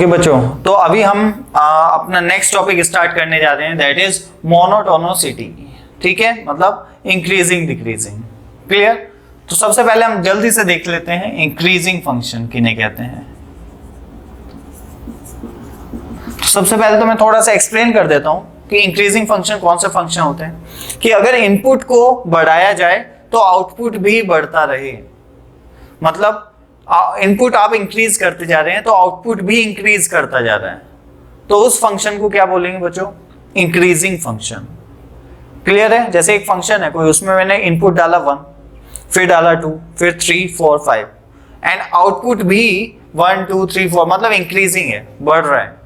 Okay बच्चों, तो अभी हम अपना नेक्स्ट टॉपिक स्टार्ट करने जा रहे हैं, दैट इज मोनोटोनिसिटी। ठीक है, मतलब इंक्रीजिंग डिक्रीजिंग। क्लियर? तो सबसे पहले हम जल्दी से देख लेते हैं इंक्रीजिंग फंक्शन किन्हें कहते हैं। तो सबसे पहले तो मैं थोड़ा सा एक्सप्लेन कर देता हूं कि इंक्रीजिंग फंक्शन कौन से फंक्शन होते हैं। कि अगर इनपुट को बढ़ाया जाए तो आउटपुट भी बढ़ता रहे, मतलब इनपुट आप इंक्रीज करते जा रहे हैं तो आउटपुट भी इंक्रीज करता जा रहा है, तो उस फंक्शन को क्या बोलेंगे बच्चों? Increasing function. क्लियर है? जैसे एक फंक्शन है कोई, उसमें मैंने इनपुट डाला 1, फिर डाला 2, फिर 3, 4, 5 एंड आउटपुट भी 1, 2, 3, 4 मतलब इंक्रीजिंग है, बढ़ रहा है।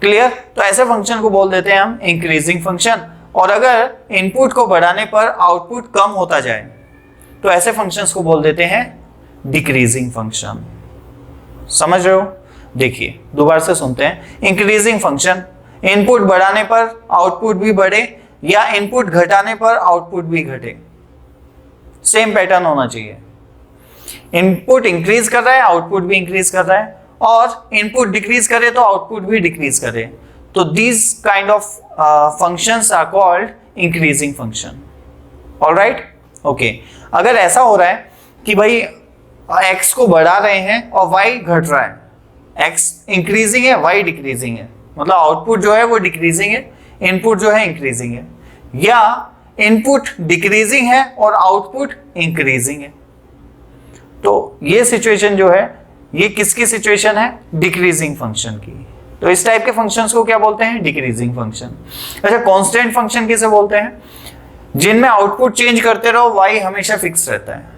क्लियर? तो ऐसे फंक्शन को बोल देते हैं हम इंक्रीजिंग फंक्शन। और अगर इनपुट को बढ़ाने पर आउटपुट कम होता जाए तो ऐसे फंक्शंस को बोल देते हैं डिक्रीजिंग फंक्शन। समझ रहे हो? देखिए दोबारा से सुनते हैं। इंक्रीजिंग फंक्शन, इनपुट बढ़ाने पर आउटपुट भी बढ़े या इनपुट घटाने पर आउटपुट भी घटे, सेम पैटर्न होना चाहिए। इनपुट इंक्रीज कर रहा है, आउटपुट भी इंक्रीज कर रहा है, और इनपुट डिक्रीज करे तो आउटपुट भी डिक्रीज करे, तो these kind of functions are called increasing function. Alright? Okay, अगर ऐसा हो रहा है कि भाई x को बढ़ा रहे हैं और y घट रहा है, x इंक्रीजिंग है, y डिक्रीजिंग है, मतलब आउटपुट जो है वो डिक्रीजिंग है, इनपुट जो है इंक्रीजिंग है, या इनपुट डिक्रीजिंग है और आउटपुट इंक्रीजिंग है, तो ये सिचुएशन जो है ये किसकी सिचुएशन है? डिक्रीजिंग फंक्शन की। तो इस टाइप के फंक्शंस को क्या बोलते हैं? Decreasing function. अच्छा, कांस्टेंट फंक्शन किसे बोलते हैं? जिनमें आउटपुट चेंज करते रहो, y हमेशा फिक्स रहता है,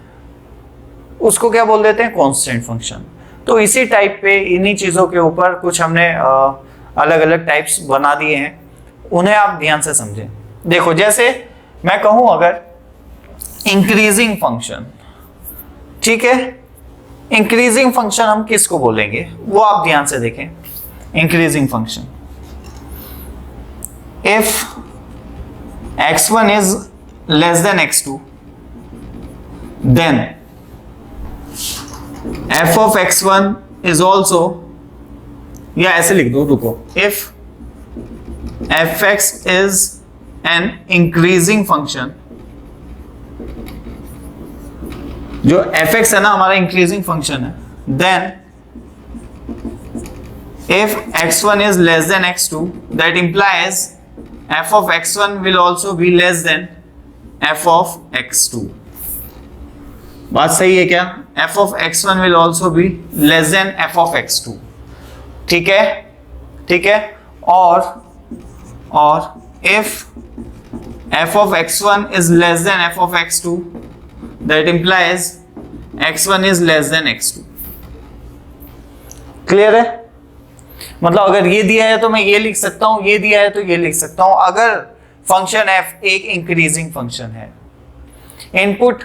उसको क्या बोल देते हैं? Constant function. तो इसी टाइप पे इन्हीं चीजों के ऊपर कुछ हमने अलग अलग टाइप्स बना दिए हैं, उन्हें आप ध्यान से समझें। देखो, जैसे मैं कहूं अगर इंक्रीजिंग फंक्शन, ठीक है, इंक्रीजिंग फंक्शन हम किसको बोलेंगे वो आप ध्यान से देखें। Increasing function, if x1 is less than x2 then f of x1 is also, या ऐसे लिख दो, रुको, if fx is an increasing function, जो fx है ना हमारा इंक्रीजिंग फंक्शन है, then if x1 is less than x2 that implies f of x1 will also be less than f of x2। बात सही है क्या? f of x1 will also be less than f of x2। ठीक है, ठीक है। और if f of x1 is less than f of x2 that implies x1 is less than x2। Clear है? मतलब अगर ये दिया है तो मैं ये लिख सकता हूं, ये दिया है तो ये लिख सकता हूं। अगर फंक्शन f एक इंक्रीजिंग फंक्शन है, इनपुट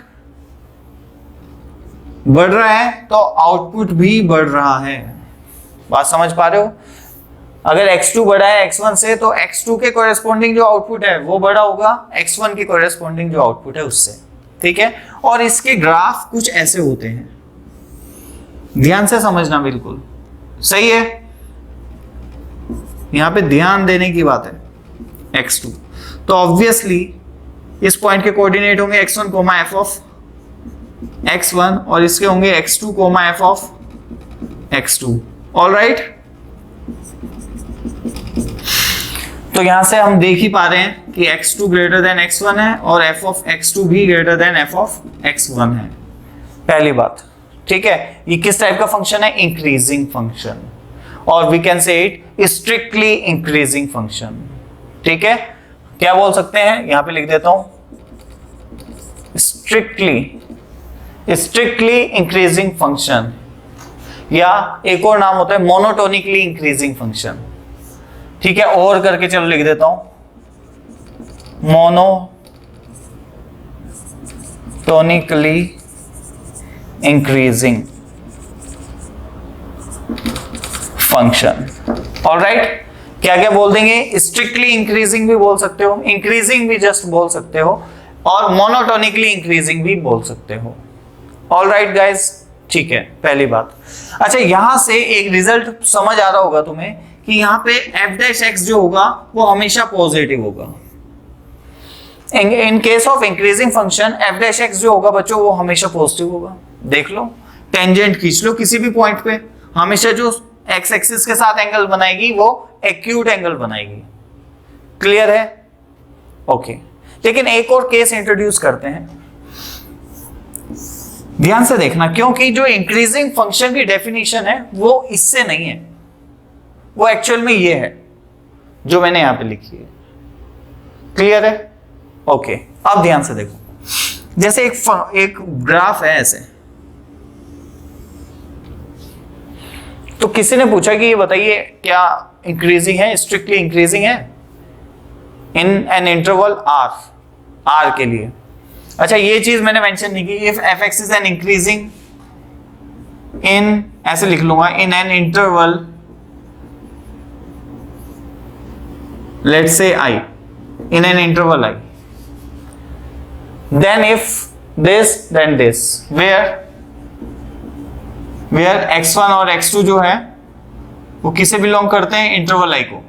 बढ़ रहा है तो आउटपुट भी बढ़ रहा है। बात समझ पा रहे हो? अगर x2 बढ़ा है x1 से तो x2 के कोरेस्पोंडिंग जो आउटपुट है वो बड़ा होगा x1 के कोरेस्पोंडिंग जो आउटपुट है उससे। ठीक है? और इसके ग्राफ कुछ ऐसे होते हैं, ध्यान से समझना, बिल्कुल सही है। यहां पे ध्यान देने की बात है। x2 तो ऑब्वियसली इस पॉइंट के कोऑर्डिनेट होंगे x1 coma f of x1 और इसके होंगे x2 coma f of x2। Alright? तो यहां से हम देख ही पा रहे हैं कि x2 ग्रेटर देन x1 है और f ऑफ x2 भी greater than f of x1 है। पहली बात, ठीक है। ये किस टाइप का फंक्शन है? इंक्रीजिंग फंक्शन, और we can say it strictly increasing function. ठीक है? क्या बोल सकते हैं? यहां पे लिख देता हूं, स्ट्रिक्टली इंक्रीजिंग फंक्शन, या एक और नाम होता है मोनोटोनिकली इंक्रीजिंग फंक्शन। ठीक है? और करके चलो लिख देता हूं, मोनोटोनिकली इंक्रीजिंग फंक्शन। ऑलराइट? क्या क्या बोल देंगे? स्ट्रिक्टली इंक्रीजिंग भी बोल सकते हो, इंक्रीजिंग भी जस्ट बोल सकते हो, और मोनोटोनिकली इंक्रीजिंग भी बोल सकते हो। ऑलराइट गाइस, ठीक है, पहली बात। अच्छा, यहां से एक रिजल्ट समझ आ रहा होगा तुम्हें कि यहाँ पे एफ डैश एक्स जो होगा वो हमेशा पॉजिटिव होगा। In case of increasing function F dash x जो होगा बच्चों वो हमेशा पॉजिटिव होगा। देख लो, टेंजेंट खींच लो किसी भी पॉइंट पे, हमेशा जो एक्स एक्सिस के साथ एंगल बनाएगी वो एक्यूट एंगल बनाएगी। क्लियर है? ओके। लेकिन एक और केस इंट्रोड्यूस करते हैं, ध्यान से देखना, क्योंकि जो इंक्रीजिंग फंक्शन की डेफिनेशन है वो इससे नहीं है, वो एक्चुअल में ये है जो मैंने यहां पे लिखी है। क्लियर है? ओके। अब ध्यान से देखो, जैसे एक ग्राफ है ऐसे, तो किसी ने पूछा कि ये बताइए क्या इंक्रीजिंग है, स्ट्रिक्टली इंक्रीजिंग है इन एन इंटरवल आर के लिए। अच्छा, ये चीज मैंने मेंशन नहीं की। If F x is an increasing in, ऐसे लिख लूंगा, इन an interval let's say I, in an interval I, then if this then this, where x1 और x2 जो है वो किसे बिलोंग करते हैं, इंटरवल i को।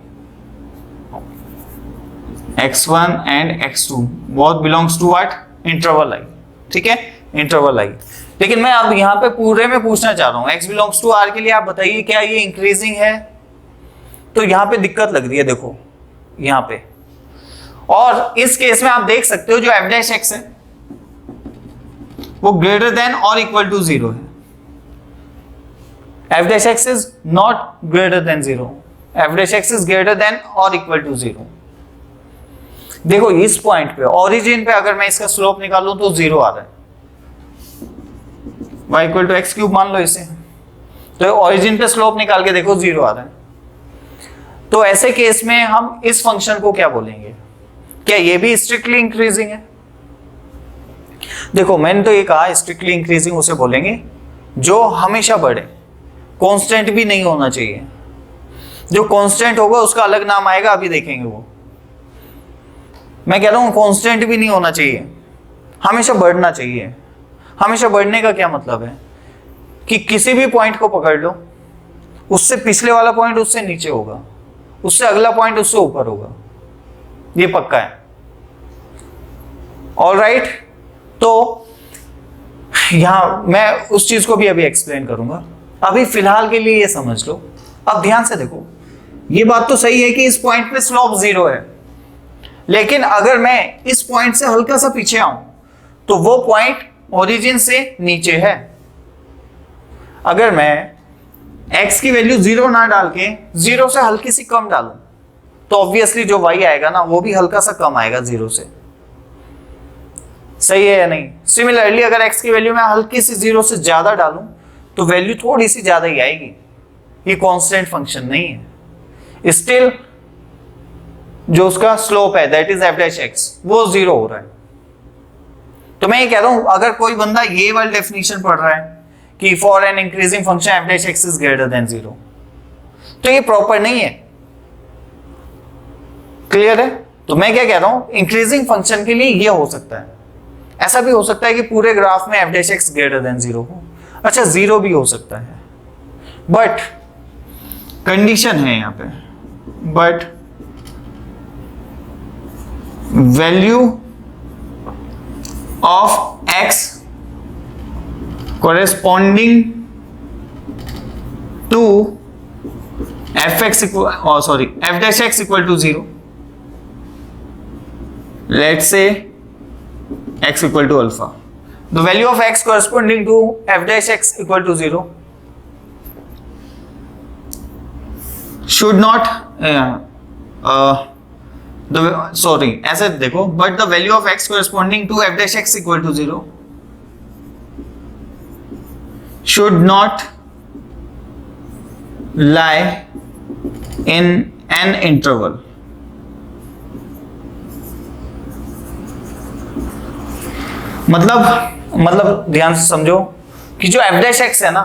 x1 and x2 both belongs to what, interval i। ठीक है, इंटरवल i। लेकिन मैं अब यहाँ पे पूरे में पूछना चाह रहा हूँ, x belongs to r के लिए आप बताइए क्या ये इंक्रीजिंग है? तो यहाँ पे दिक्कत लग रही है, देखो यहाँ पे। और इस केस में आप देख सकते हो जो एफ डैश एक्स है वो ग्रेटर देन और इक्वल टू 0 है। F dash x is not greater than 0, F dash x is greater than और इक्वल टू 0। देखो इस पॉइंट पे, ओरिजिन पे अगर मैं इसका स्लोप निकालूं तो 0 आ रहा है, y equal to x cube मान लो इसे, तो ओरिजिन पे स्लोप निकाल के देखो 0 आ रहा है। तो ऐसे केस में हम इस फंक्शन को क्या बोलेंगे? क्या ये भी स्ट्रिक्टली इंक्रीजिंग है? देखो मैंने तो ये कहा स्ट्रिक्टली इंक्रीजिंग उसे बोलेंगे जो हमेशा बढ़े, कांस्टेंट भी नहीं होना चाहिए। जो कांस्टेंट होगा उसका अलग नाम आएगा, अभी देखेंगे वो। मैं कह रहा हूं कांस्टेंट भी नहीं होना चाहिए, हमेशा बढ़ना चाहिए। हमेशा बढ़ने का क्या मतलब है कि किसी भी पॉइंट को पकड़ लो, उससे पिछले वाला पॉइंट उससे नीचे होगा, उससे अगला पॉइंट उससे ऊपर होगा, ये पक्का है। ऑलराइट, तो यहां मैं उस चीज को भी अभी एक्सप्लेन करूंगा, अभी फिलहाल के लिए ये समझ लो। अब ध्यान से देखो, ये बात तो सही है कि इस पॉइंट पे स्लोप 0 है, लेकिन अगर मैं इस पॉइंट से हल्का सा पीछे आऊं तो वो पॉइंट ओरिजिन से नीचे है। अगर मैं x की वैल्यू 0 ना डाल के 0 से हल्की सी कम डालूं तो ऑब्वियसली जो y आएगा ना वो भी हल्का सा कम आएगा 0 से। सही है या नहीं? सिमिलरली अगर x की वैल्यू मैं हल्की सी 0 से ज्यादा डालूं तो वैल्यू थोड़ी सी ज्यादा ही आएगी। ये कांस्टेंट फंक्शन नहीं है, स्टिल जो उसका स्लोप है that is F dash x वो 0 हो रहा है। तो मैं ये कह रहा हूं अगर कोई बंदा ये वाली डेफिनेशन पढ़ रहा है कि for an increasing function F dash x is greater than 0, तो ये प्रॉपर नहीं है। क्लियर है? तो मैं क्या कह रहा हूं, इंक्रीजिंग फंक्शन के लिए ये हो सकता है। ऐसा भी हो सकता है कि पूरे ग्राफ में F dash x greater than 0 हो। अच्छा 0 भी हो सकता है, बट कंडीशन है यहां पे, but value of x corresponding to f(x) f dash x equal to 0. Let's say x equal to alpha. The value of x corresponding to f dash x equal to 0 should not ऐसे देखो, but the value of x corresponding to f dash x equal to 0 should not lie in an interval. मतलब ध्यान से समझो कि जो f dash x है ना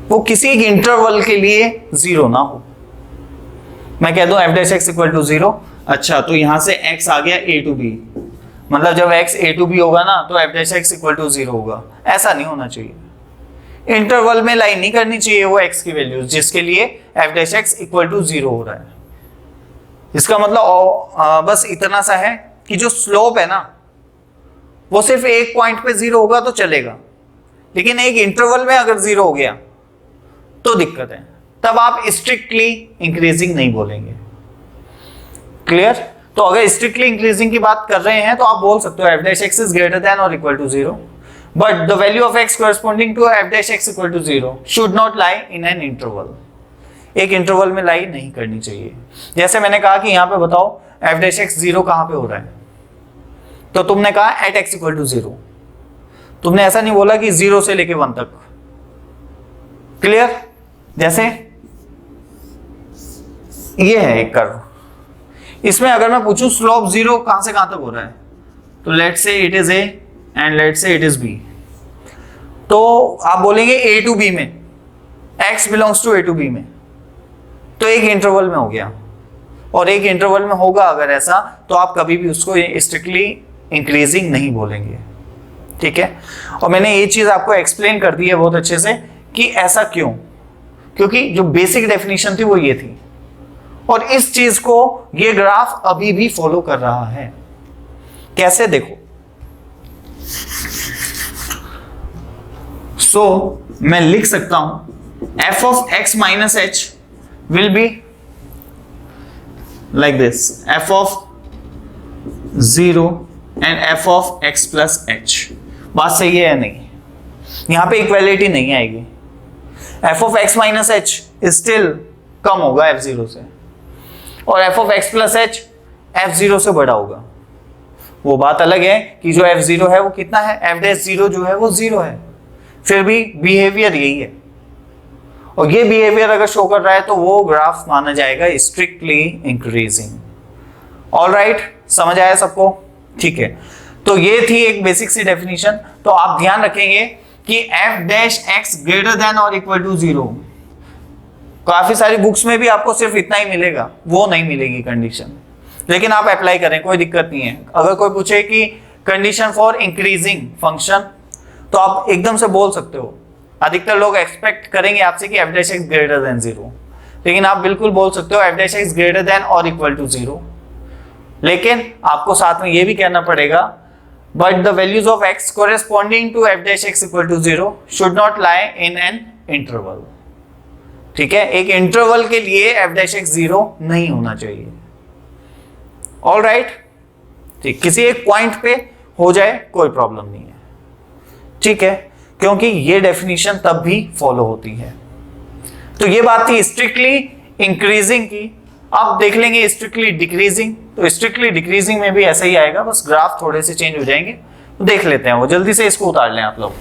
वो किसी एक इंटरवल के लिए 0 ना हो। मैं कह दूं f dash x equal to 0, अच्छा तो यहां से x आ गया a to b, मतलब जब x a to b होगा ना तो f dash x equal to 0 होगा। ऐसा नहीं होना चाहिए। इंटरवल में लाई नहीं करनी चाहिए वो x की वैल्यू जिसके लिए f dash x equal to 0 हो रहा है। इसका मतलब बस इतना सा है कि जो स्लोप है ना वो सिर्फ एक पॉइंट पे 0 होगा तो चलेगा, लेकिन एक इंटरवल में अगर 0 हो गया तो दिक्कत है, तब आप स्ट्रिक्टली इंक्रीजिंग नहीं बोलेंगे। क्लियर? तो अगर स्ट्रिक्टली इंक्रीजिंग की बात कर रहे हैं तो आप बोल सकते हो f dash x is greater than और equal to 0, but the value of x corresponding to f dash x equal to 0 should not lie in an interval. एक इंटरवल में लाई नहीं करनी चाहिए। जैसे मैंने कहा कि यहां पे बताओ f डैश x 0 कहां पे हो रहा है, तो तुमने कहा एट x इक्वल टू 0, तुमने ऐसा नहीं बोला कि 0 से लेके 1 तक। क्लियर? जैसे ये है एक कर्व, इसमें अगर मैं पूछूं स्लोप 0 कहां से कहां तक हो रहा है, तो let say it is a and let say it is b, तो आप बोलेंगे a टू b में, x belongs to a to b में, तो एक इंटरवल में हो गया। और एक इंटरवल में होगा अगर ऐसा, तो आप कभी भी उसको स्ट्रिक्टली इंक्रीजिंग नहीं बोलेंगे। ठीक है? और मैंने ये चीज आपको एक्सप्लेन कर दी है बहुत अच्छे से कि ऐसा क्यों, क्योंकि जो बेसिक डेफिनेशन थी वो ये थी, और इस चीज को ये ग्राफ अभी भी फॉलो कर रहा है। कैसे? देखो, मैं लिख सकता हूं f of x minus h will be like this, f of 0 and f of x plus h। बात सही है या नहीं? यहां पे इक्वालिटी नहीं आएगी। f of x minus h still come होगा f0 से, और f of x plus h f0 से बड़ा होगा। वो बात अलग है कि जो f0 है वो कितना है, f डैश 0 जो है वो 0 है, फिर भी बिहेवियर यही है, और ये बिहेवियर अगर शो कर रहा है तो वो ग्राफ माना जाएगा स्ट्रिक्टली इंक्रीजिंग। ऑलराइट, समझ आया सबको? ठीक है, तो ये थी एक बेसिक सी डेफिनेशन। तो आप ध्यान रखेंगे कि f dash x greater than और इक्वल टू 0, काफी सारी बुक्स में भी आपको सिर्फ इतना ही मिलेगा, वो नहीं मिलेगी कंडीशन, लेकिन आप अप्लाई करें, कोई दिक्कत नहीं है। अगर कोई पूछे कि कंडीशन फॉर इंक्रीजिंग फंक्शन, तो आप एकदम से बोल सकते हो। अधिकतर लोग एक्सपेक्ट करेंगे आपसे कि f dash x greater than 0, लेकिन आप बिल्कुल बोल सकते हो f dash x greater than और इक्वल टू 0, लेकिन आपको साथ में ये भी कहना पड़ेगा but the values of x corresponding to f dash x equal to 0 should not lie in an interval. ठीक है? एक इंटरवल के लिए f डैश x 0 नहीं होना चाहिए। ऑलराइट, ठीक, किसी एक पॉइंट पे हो जाए कोई प्रॉब्लम नहीं है। ठीक है? क्योंकि ये डेफिनेशन तब भी फॉलो होती है। तो ये बात थी स्ट्रिक्टली इंक्रीजिंग की। अब देख लेंगे स्ट्रिक्टली डिक्रीजिंग। तो स्ट्रिक्टली डिक्रीजिंग में भी ऐसा ही आएगा, बस ग्राफ थोड़े से चेंज हो जाएंगे। तो देख लेते हैं, वो जल्दी से इसको उतार लें आप लोग।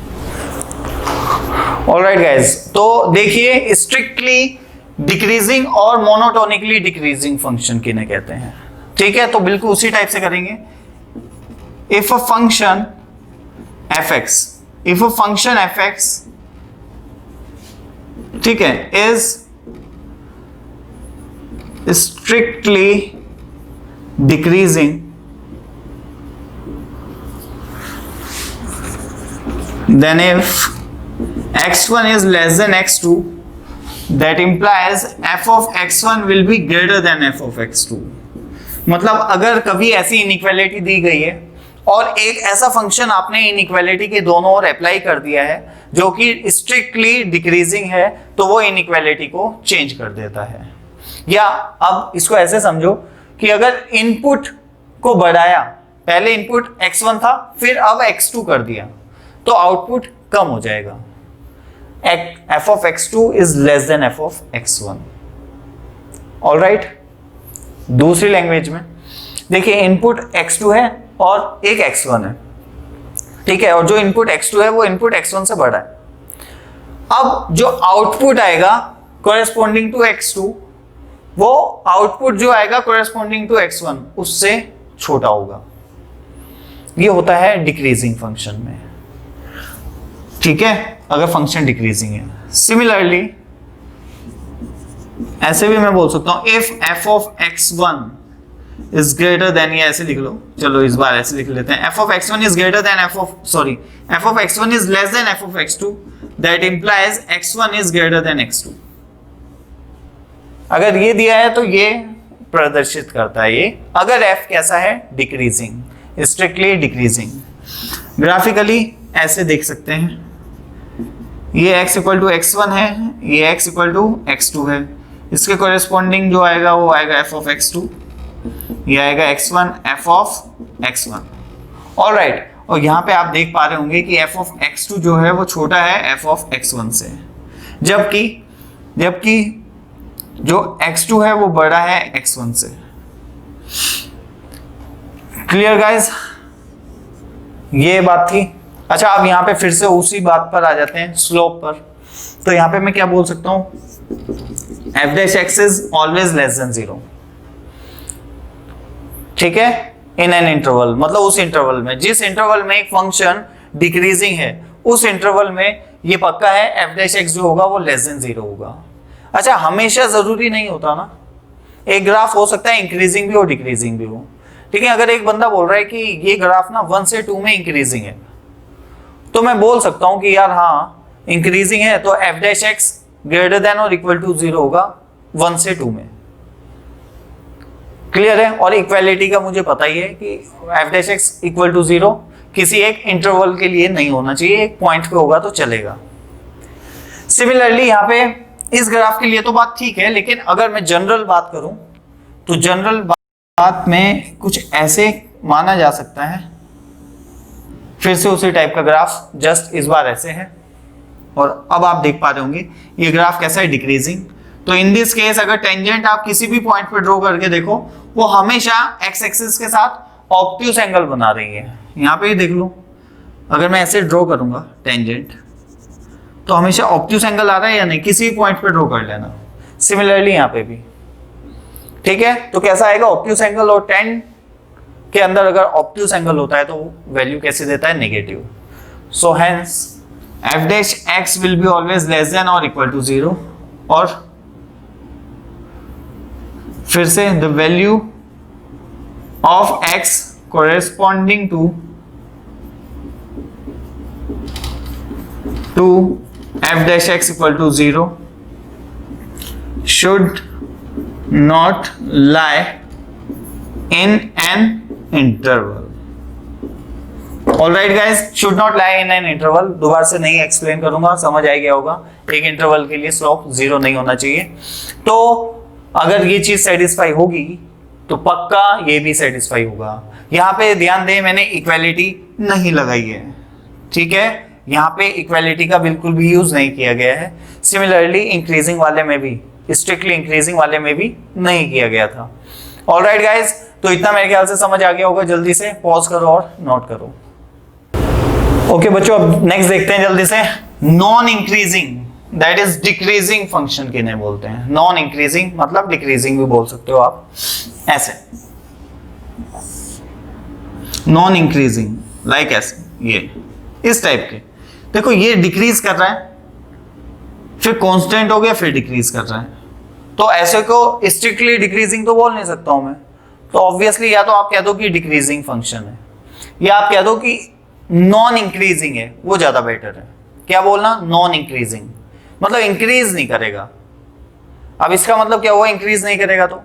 ऑलराइट गाइस, तो देखिए स्ट्रिक्टली डिक्रीजिंग और मोनोटोनिकली डिक्रीजिंग फंक्शन किन्हें कहते हैं। ठीक है? तो बिल्कुल उसी टाइप से करेंगे। If a function fx, if a function fx, ठीक है, is strictly decreasing, then if x1 is less than x2, that implies f of x1 will be greater than f of x2। मतलब अगर कभी ऐसी inequality दी गई है और एक ऐसा फंक्शन आपने इनइक्वालिटी के दोनों ओर अप्लाई कर दिया है जो कि स्ट्रिक्टली डिक्रीजिंग है, तो वो इनइक्वालिटी को चेंज कर देता है। या अब इसको ऐसे समझो कि अगर इनपुट को बढ़ाया, पहले इनपुट x1 था फिर अब x2 कर दिया, तो आउटपुट कम हो जाएगा। f of x2 is less than f of x1। Alright, दूसरी लैंग्वेज में देखिए, इनपुट x2 है और एक x1 है। ठीक है? और जो इनपुट x2 है वो इनपुट x1 से बड़ा है। अब जो आउटपुट आएगा कोरेस्पॉन्डिंग टू x2, वो आउटपुट जो आएगा कोरेस्पॉन्डिंग टू x1 उससे छोटा होगा। ये होता है डिक्रीजिंग फंक्शन में। ठीक है? अगर फंक्शन डिक्रीजिंग है। सिमिलरली ऐसे भी मैं बोल सकता हूं, if f of x1 is greater than, ये ऐसे लिख लो, चलो इस बार ऐसे लिख लेते हैं, f of x1 is greater than f of x1 is less than f of x2, that implies x1 is greater then x2। अगर ये दिया है तो ये प्रदर्शित करता है ये। अगर f कैसा है, डिक्रीजिंग, स्ट्रिक्टली डिक्रीजिंग। ग्राफिकली ऐसे देख सकते हैं, ये x इक्वल टू x1 है, ये x इक्वल टू x2 है, इसके कोरेस्पॉन्डिंग जो आएगा वो आएगा f ऑफ x2, ये आएगा x1 f of x1। Alright, और यहाँ पे आप देख पा रहे होंगे कि f ऑफ x2 जो है वो छोटा है f ऑफ x1 से, जबकि जो x2 है वो बड़ा है x1 से। क्लियर गाइस, ये बात थी। अच्छा, अब यहाँ पे फिर से उसी बात पर आ जाते हैं, स्लोप पर। तो यहाँ पे मैं क्या बोल सकता हूँ, f dash x is always less than 0। ठीक है, इन एन इंटरवल, मतलब उस इंटरवल में, जिस इंटरवल में एक फंक्शन डिक्रीजिंग है उस इंटरवल में ये पक्का है f डैश x जो होगा वो लेस देन 0 होगा। अच्छा, हमेशा जरूरी नहीं होता ना, एक ग्राफ हो सकता है इंक्रीजिंग भी हो डिक्रीजिंग भी हो। ठीक है, अगर एक बंदा बोल रहा है कि ये ग्राफ ना 1 से 2 में इंक्रीजिंग है, तो मैं बोल सकता हूं कि यार हाँ इंक्रीजिंग है तो f dash x greater than और इक्वल टू 0 होगा 1 से 2 में। क्लियर है, और इक्वालिटी का मुझे पता ही है कि f dash x equal to 0 किसी एक इंटरवल के लिए नहीं होना चाहिए, एक पॉइंट पे होगा तो चलेगा। सिमिलरली यहाँ पे इस ग्राफ के लिए तो बात ठीक है, लेकिन अगर मैं जनरल बात करूं तो जनरल बात में कुछ ऐसे माना जा सकता है, फिर से उसी टाइप का ग्राफ, जस्ट इस बार ऐसे है, और अब आप देख पा रहे होंगे ये ग्राफ कैसा है, डिक्रीजिंग। तो इन दिस केस अगर टेंजेंट आप किसी भी पॉइंट पे ड्रॉ करके देखो, वो हमेशा एक्स एक्सिस के साथ ऑब्ट्यूस एंगल बना रही है। यहाँ पे ही देख लो, अगर मैं ऐसे ड्रॉ करूंगा टेंजेंट तो हमेशा ऑब्ट्यूस एंगल आ रहा है या नहीं, किसी भी पॉइंट पे ड्रॉ कर लेना। सिमिलरली यहाँ पे भी ठीक है, तो कैसा आएगा ऑब्ट्यूस एंगल, और टेन के अंदर अगर ऑब्ट्यूस एंगल होता है तो वैल्यू कैसे देता है, negative. So hence f dash x will be always less than और इक्वल टू 0, और फिर से the value of x corresponding to f dash x equal to 0 should not lie in an interval. Alright guys, should not lie in an interval, दोबारा से नहीं explain करूंगा, समझ आ गया होगा। एक इंटरवल के लिए स्लोप 0 नहीं होना चाहिए। तो अगर ये चीज सेटिस्फाई होगी तो पक्का ये भी सेटिस्फाई होगा। यहाँ पे ध्यान दें, मैंने इक्वालिटी नहीं लगाई है, ठीक है, यहाँ पे इक्वालिटी का बिल्कुल भी यूज नहीं किया गया है। सिमिलरली इंक्रीजिंग वाले में भी, स्ट्रिक्टली इंक्रीजिंग वाले में भी नहीं किया गया था। ऑलराइट गाइस, तो इतना मेरे ख्याल से समझ आ गया होगा। जल्दी से पॉज करो और नोट करो। ओके बच्चों, अब नेक्स्ट देखते हैं जल्दी से। Non increasing, that is decreasing function किन्हें बोलते हैं। नॉन इंक्रीजिंग मतलब डिक्रीजिंग भी बोल सकते हो आप, ऐसे नॉन इंक्रीजिंग लाइक ऐसे, ये इस टाइप के। देखो ये डिक्रीज कर रहा है, फिर कांस्टेंट हो गया, फिर डिक्रीज कर रहा है, तो ऐसे को स्ट्रिक्टली डिक्रीजिंग तो बोल नहीं सकता हूं मैं। तो ऑब्वियसली या तो आप कह दो कि डिक्रीजिंग फंक्शन है, या आप कह दो कि नॉन इंक्रीजिंग है, वो ज्यादा बेटर है। क्या बोलना, नॉन इंक्रीजिंग मतलब इंक्रीज नहीं करेगा। अब इसका मतलब क्या हुआ, इंक्रीज नहीं करेगा, तो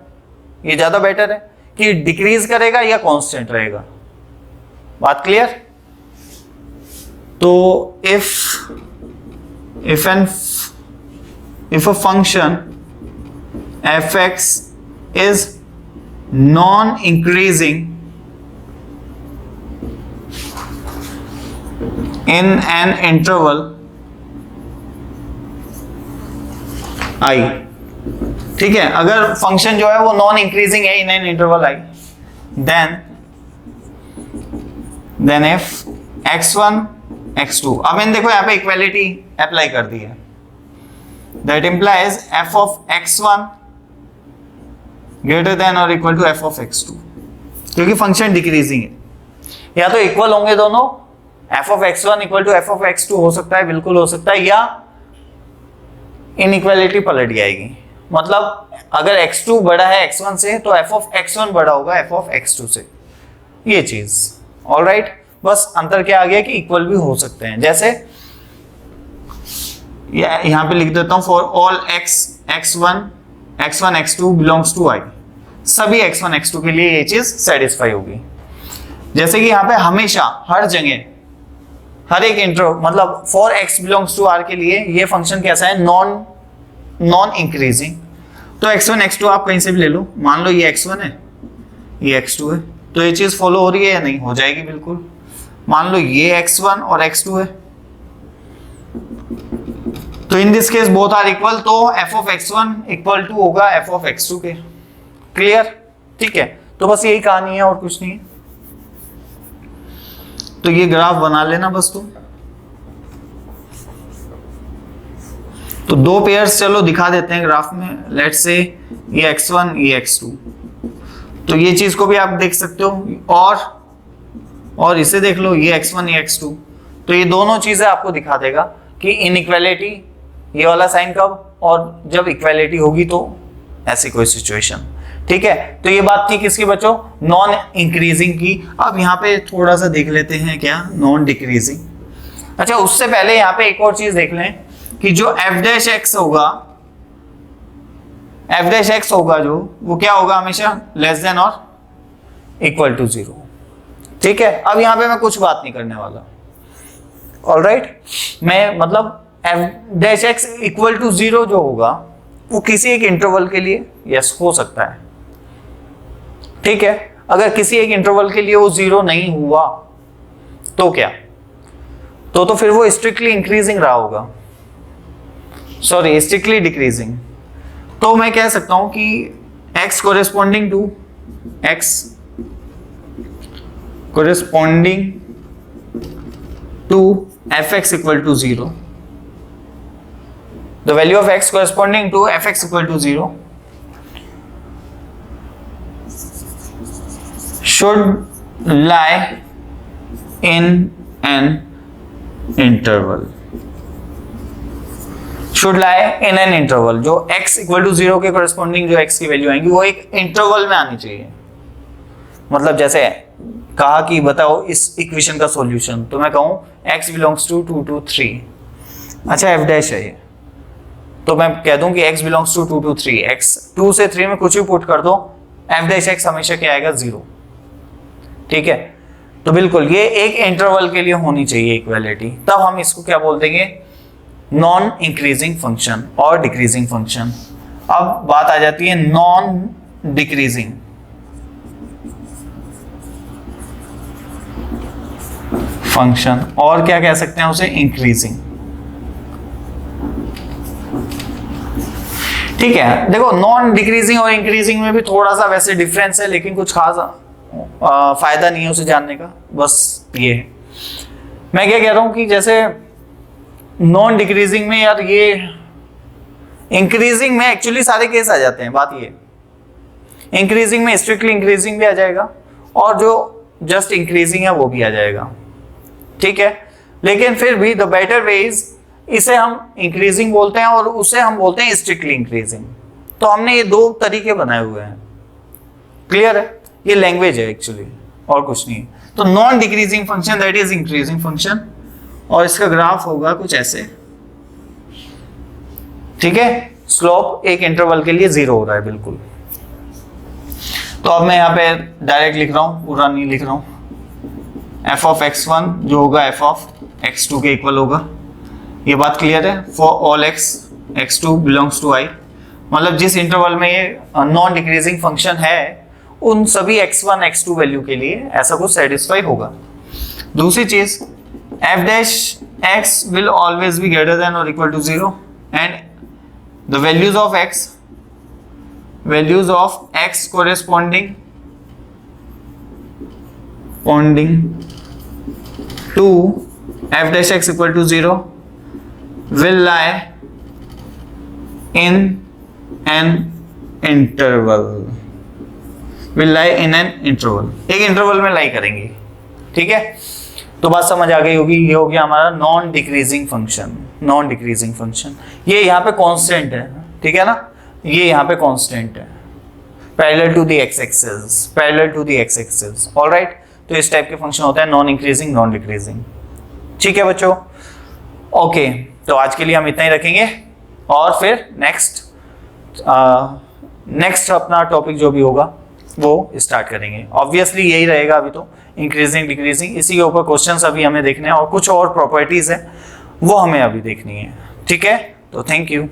ये ज्यादा बेटर है कि डिक्रीज करेगा या कांस्टेंट रहेगा। बात क्लियर? तो if a function f(x) is non-increasing in an interval I, ठीक है, अगर फंक्शन जो है वो नॉन इंक्रीजिंग है इन an interval I, then if x1 x2, अब मैंने देखो यहाँ पे इक्वालिटी अप्लाई कर दी है, that implies f of x1 greater than और equal to f of x2, क्योंकि फंक्शन डिक्रीजिंग है। या तो इक्वल होंगे दोनों, f of x1 equal to f of x2 हो सकता है, बिल्कुल हो सकता है, या इनइक्वालिटी पलट जाएगी। मतलब अगर x2 बड़ा है x1 से तो f ऑफ x1 बड़ा होगा f ऑफ x2 से, ये चीज। ऑलराइट, बस अंतर क्या आ गया कि इक्वल भी हो सकते हैं। जैसे यहाँ पे लिख देता हूं for all x1 x2 belongs to i, सभी x1 x2 के लिए ये चीज सेटिस्फाई होगी। जैसे कि यहाँ पे हमेशा हर जगह हर एक इंटरवल मतलब for x belongs to r के लिए ये फंक्शन कैसा है, नॉन इंक्रीजिंग। तो x1 x2 आप कहीं से भी ले लो, मान लो ये x1 है ये x2 है, तो ये चीज फॉलो हो रही है या नहीं, हो जाएगी बिल्कुल। मान लो ये x1 और x2 है, तो in this case both are equal, तो f of x1 equal to होगा f ऑफ x2 के। क्लियर? ठीक है, तो बस यही कहानी है और कुछ नहीं है। तो ये ग्राफ बना लेना बस तुम। तो दो पेयर्स चलो दिखा देते हैं ग्राफ में, लेट्स से ये x1 ये x2, तो ये चीज को भी आप देख सकते हो, और इसे देख लो ये x1 ये x2, तो ये दोनों चीजें आपको दिखा देगा कि इनइक्वालिटी ये वाला साइन कब, और जब इक्वालिटी होगी तो ऐसी कोई सिचुएशन। ठीक है, तो ये बात थी किसकी बच्चों, नॉन इंक्रीजिंग की। अब यहाँ पे थोड़ा सा देख लेते हैं क्या, नॉन डिक्रीजिंग। अच्छा, उससे पहले यहाँ पे एक और चीज देख लें कि जो f डैश x होगा जो वो क्या होगा, हमेशा लेस देन और इक्वल टू 0। ठीक है, अब यहाँ पे मैं कुछ बात नहीं करने वाला। ऑलराइट, मैं मतलब f dash x equal to 0 जो होगा वो किसी एक इंटरवल के लिए यस हो सकता है। ठीक है, अगर किसी एक इंटरवल के लिए वो 0 नहीं हुआ तो क्या, तो फिर वो स्ट्रिक्टली इंक्रीजिंग रहा होगा, सॉरी स्ट्रिक्टली डिक्रीजिंग। तो मैं कह सकता हूं कि x corresponding to fx equal to 0, the value of x corresponding to fx equal to 0 should lie in an interval, should lie in an interval। जो x equal to 0 के corresponding जो x की वैल्यू आएंगी वो एक interval में आनी चाहिए। मतलब जैसे कहा कि बताओ इस इक्वेशन का सॉल्यूशन, तो मैं कहूं x belongs to 2 to 3। अच्छा, f डैश है ये, तो मैं कह दूं कि x belongs to 2 to 3, x 2 से 3 में कुछ भी पुट कर दो, f डैश x हमेशा क्या आएगा, 0। ठीक है, तो बिल्कुल ये एक इंटरवल के लिए होनी चाहिए इक्वालिटी, तब हम इसको क्या बोल देंगे, नॉन इंक्रीजिंग फंक्शन और डिक्रीजिंग फंक्शन। अब बात आ जाती है नॉन डिक्रीजिंग। फंक्शन, और क्या कह सकते हैं उसे, इंक्रीजिंग। ठीक है, देखो नॉन डिक्रीजिंग और इंक्रीजिंग में भी थोड़ा सा वैसे डिफरेंस है, लेकिन कुछ खास फायदा नहीं है उसे जानने का, बस ये है। मैं क्या कह रहा हूं कि जैसे नॉन डिक्रीजिंग में यार, ये इंक्रीजिंग में एक्चुअली सारे केस आ जाते हैं। बात ये, इंक्रीजिंग में स्ट्रिक्टली इंक्रीजिंग भी आ जाएगा और जो जस्ट इंक्रीजिंग है वो भी आ जाएगा। ठीक है, लेकिन फिर भी द बेटर वे इज, इसे हम इंक्रीजिंग बोलते हैं और उसे हम बोलते हैं स्ट्रिक्टली इंक्रीजिंग। तो हमने ये दो तरीके बनाए हुए हैं। क्लियर है, ये लैंग्वेज है एक्चुअली और कुछ नहीं। तो non decreasing function that is increasing function, और इसका ग्राफ होगा कुछ ऐसे। ठीक है, स्लोप एक इंटरवल के लिए 0 हो रहा है बिल्कुल। तो अब मैं यहाँ पे डायरेक्ट लिख रहा हूं, पूरा नहीं लिख रहा हूं। f ऑफ x1 जो होगा f ऑफ x2 के इक्वल होगा। ये बात क्लियर है, for all x2 belongs to i, मतलब जिस इंटरवल में ये नॉन डिक्रीजिंग फंक्शन है उन सभी x1 x2 वैल्यू के लिए ऐसा कुछ सेटिस्फाई होगा। दूसरी चीज, f dash x will always be greater than or equal to 0 and the values of x corresponding to f dash x equal to 0 will lie in an interval, एक interval में लाई करेंगे। ठीक है, तो बात समझ आ गई होगी। ये हो गया हमारा नॉन डिक्रीजिंग फंक्शन। ये यहाँ पे कांस्टेंट है, ठीक है ना, ये यहाँ पे कांस्टेंट है, parallel to the x axis, alright. तो इस टाइप के फंक्शन होता है नॉन इंक्रीजिंग, नॉन डिक्रीजिंग। ठीक है बच्चों, ओके। तो आज के लिए हम इतना ही रखेंगे और फिर नेक्स्ट अपना टॉपिक जो भी होगा वो स्टार्ट करेंगे। ऑब्वियसली यही रहेगा अभी तो, इंक्रीजिंग डिक्रीजिंग, इसी के ऊपर क्वेश्चंस अभी हमें देखने हैं और कुछ और प्रॉपर्टीज है वो हमें अभी देखनी है। ठीक है, तो थैंक यू।